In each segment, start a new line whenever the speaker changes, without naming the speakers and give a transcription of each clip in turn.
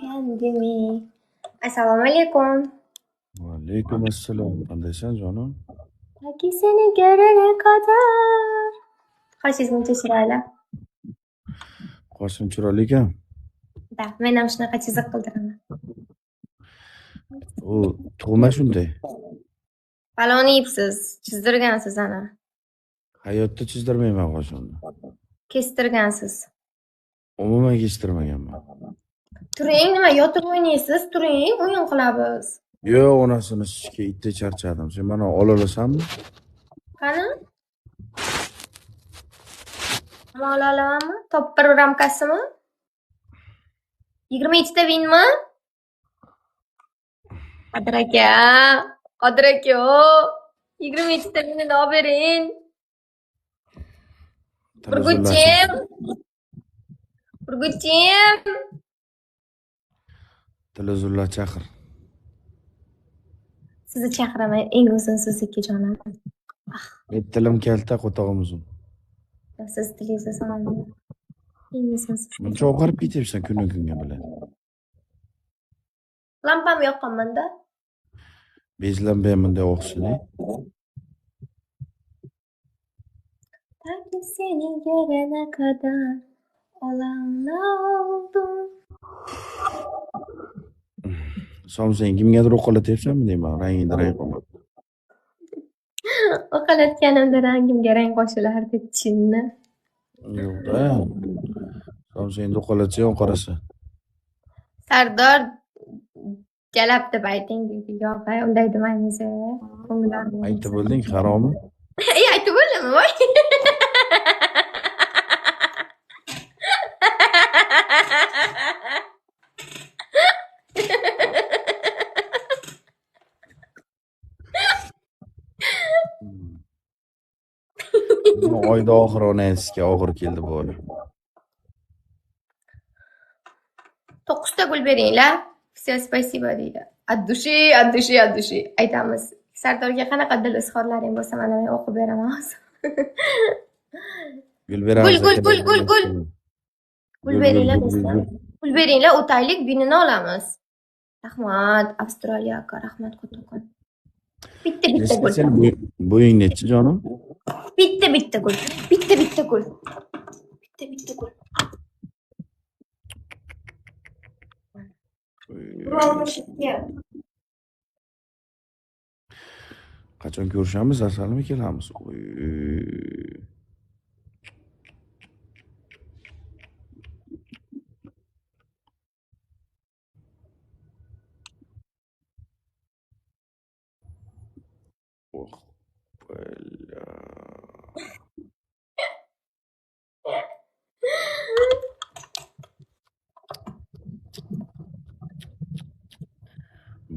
Yandimi. Assalomu alaykum.
Alaykum assalom. Qandaysan jonim?
Yoki seni ko'rana qadar. Xoshingiz muncha chiroyli.
Qoshim chiroyli ekan.
Da, men ham shunaqa chiziq qildiraman.
U tug'ma shunday.
Paloni yibsiz, chizdirgansiz ana.
Hayotda chizdirmayman qoshimni.
Kestirgansiz.
Umuman kechtirmaganman.
Turing, nima yotib o'ynaysiz? Turing, o'yin qilamiz.
Yo'q, onasini sutga itda charchadim. Sen mana ola olasanmi?
Qani? Nima ola olamanmi? Top 1 ramkasimi? 22 ta vinmi? Qodir aka, Qodir aka, 22 ta vinni olib bering. Burguchim.
Telezulla chaqir.
Sizni chaqiraman, eng uzun so'zlikka jonim.
Tilim kalta, qo'tog'im uzun.
Siz tilingizni so'radim. Eng uzun so'zlik.
Muncha oqarib ketyapsan kunga bilan.
Lampam yoqqanmanda.
Bezlanmay bunday o'qishini.
Taki seni ko'rana qadar olamni oldim.
Somsang kimgadir o'qalatyapsanmi deyman, rangingda rang qolmadi.
O'qilayotganimda rangimga rang qo'shilardi chinni.
Yo'q-da. Somsangni o'qalatsang qorasa.
Sardor jalab deb ayting deydi. Yo'q, unday demaymiz. Ko'ngillarni
Aytib bo'lding, haromi?
aytib bo'ldimmi voy?
Oyda oxiri onangizga og'ir keldi bu ola.
9 ta gul beringlar. Все, спасибо deydi. От души. Aytamiz. Sardorga qanaqa dil izhorlaring bo'lsa, mana men o'qib beraman hozir.
Gul beramiz.
Gul. Gul beringlar do'stlar. Gul beringlar, o'taylik, vinini olamiz. Rahmat, Avstraliya aka, rahmat qo'tokon. Bitta gul.
Sen bo'ying nechi jonim?
Bitta gul. Bitta gul.
Qachon ko'rishamiz, asalmi kelamiz?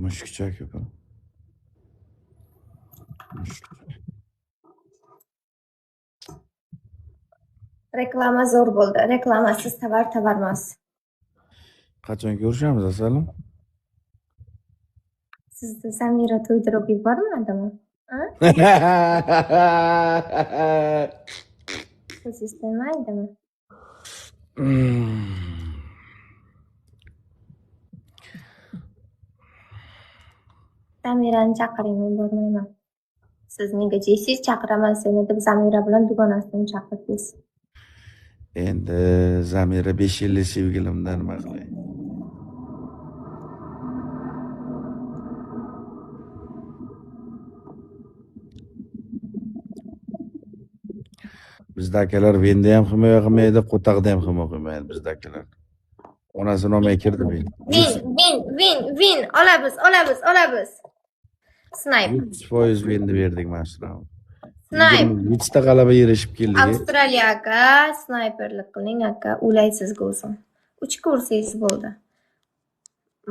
Mushukcha ko'p.
Reklama zo'r bo'ldi. Reklamasiz tovar emas.
Qachon ko'rishamiz, asalim?
Sizni Samira to'ydirib yubormadimi? Siz istamadimi? Samirani chaqiring, men bormayman. Siz menga jeysiz, chaqiraman seni deb Zamira bilan dugonasini chaqirdingiz.
Endi Zamira 5 yillik sevgilimdan nima qilay? Bizda akalar Venda ham himoya qilmaydi, Qo'taqda ham himoya qilmaydi bizda akalar. Onasini olmay kirdi men.
Vin. Olamiz. Sniper.
100% Venda berdik mana.
Sniper.
7 ta g'alaba erishib keldik.
Avstraliya aka, sniperlik qiling aka, ulaysiz go'zim. 3 kursingiz bo'ldi.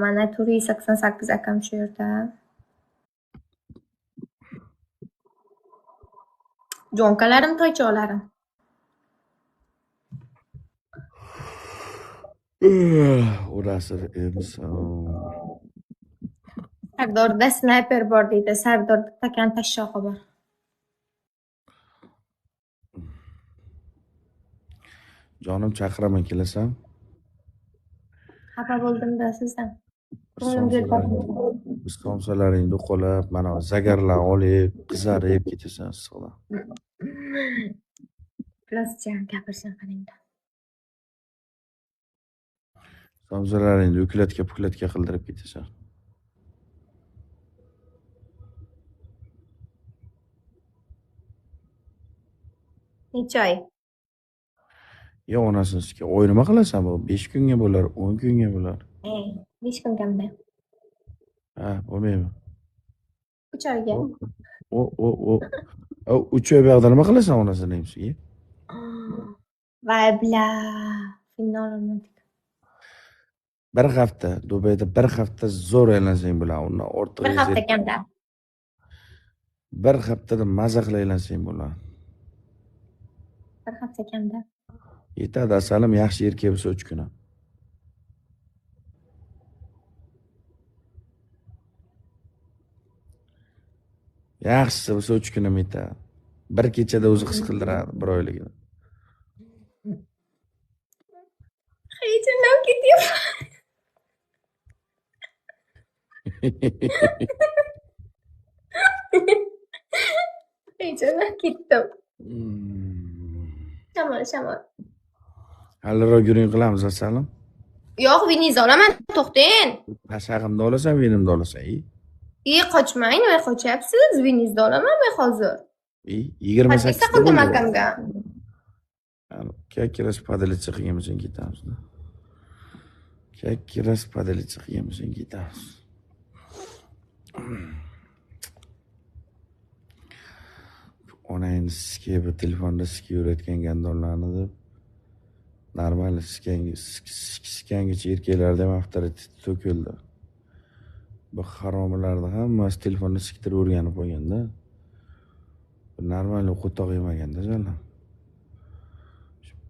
Mana 488 akam shu yerda. Jonkalarim, toychoqlarim.
Orasi inson.
Sardorda sniper bor deydi. Sardorda takan tashshog'i bor.
Jonim chaqiraman, kelasan?
Xafa bo'ldim-da sizdan. Ko'nglimga
somsalaringni uqalab, mana zagarlar olib, qizarib ketasan issiqdan.
Plastikcha gapirishni qarang-da.
Somsalaringni uklatka-puklatka qildirib ketasan.
Necha oy?
Yo, onasiniki oy nima qilasan bu? 5 kunga bo'lar, 10 kunga bo'lar.
5 kun kamda.
Ha, bo'lmaymi?
3 oyga.
O 3 oy buyog'da nima qilasan onasini emsiga?
Voy bla. Final olmadik.
Bir hafta, Dubayda bir hafta zo'r aylansang bo'ladi. Undan ortiq
Bir hafta kamda.
bir haftada maza qilib aylansang bo'ladi.
Bir hafta kamda.
Yetadi, asalim yaxshi erkak bo'lsa 3 kun. Yaxshisi bo'lsa 3 kun ham yetadi. Bir kechada o'zi his qildiradi bir oyligini.
Heyecanlanib ketyapman. Heyecanlanib ketdim. Shamol.
Haliroq yuring qilamiz, asalim.
Yo'q, viningizni olaman. To'xtang.
Pashag'imni olasan, venimni olasan.
Qochmang, nima qochyapsiz? Viningizni olaman men hozir.
28 ta
qildim akamga.
Как раз падалица qilganmisan ketamiz. Как раз падалица qilganmisan ketamiz. Onangni sizga bu telefonda sizga o'rayotgan gandonlarni deb normal sikkangicha erkaklarda ham avtoritet to'kildi. Bu haromilarni hammasi telefonda siktirib o'rganib qo'yganda. Normal qo'toq yemaganda jalan.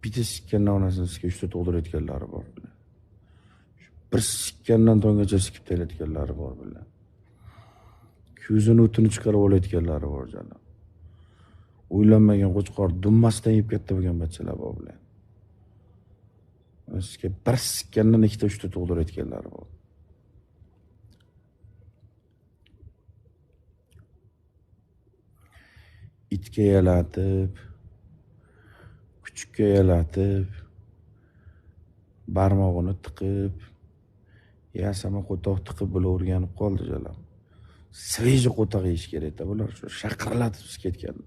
Bitta sikkandan onasini sizga 3 ta tug'dirayotganlari bor. Bir sikkandan tongacha sikib kelayotganlari bor bilan. Ko'zini o'tini chiqarib olayotganlari bor jalan. O'ylanmagan qo'chqor dummasdan yeb katta bo'lgan bachchalar bor bilan. Sizga bir sikkandan 2 ta 3 ta tug'dirayotganlari bor. Itga yalatib, kuchukka yalatib, barmog'ini tiqib, yasama qo'toq tiqib bular o'rganib qoldi jalam. Sveji qo'toq yeyish kerak-da bular shu shaqirlatib ketgan.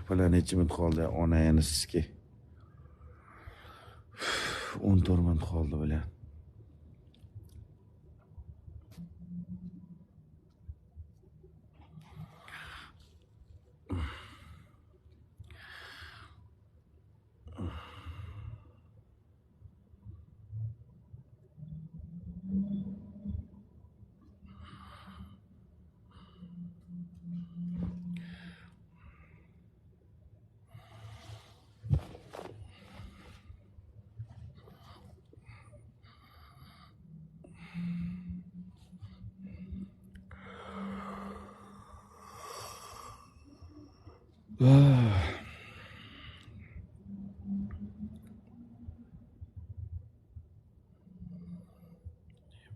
Bala necha minut qoldi? Ona yana sizga 14 minut qoldi bilan.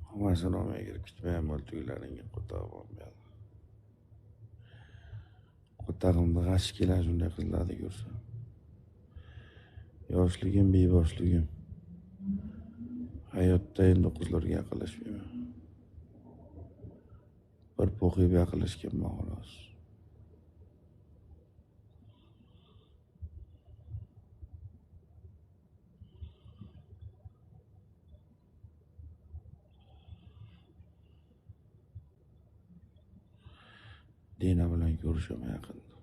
Hamasini olmay kutmayam bo'ltuglaringga qo'toq bo'lmaydi. Qo'tog'imni g'ashi keladi shunday qizlarni ko'rsam. Yoshligim, beboshligim. Hayotda endi qizlarga yaqinlashmayman. Bir po'qib yaqinlashganman xolos. Dina bilan ko'rishaman yaqinda.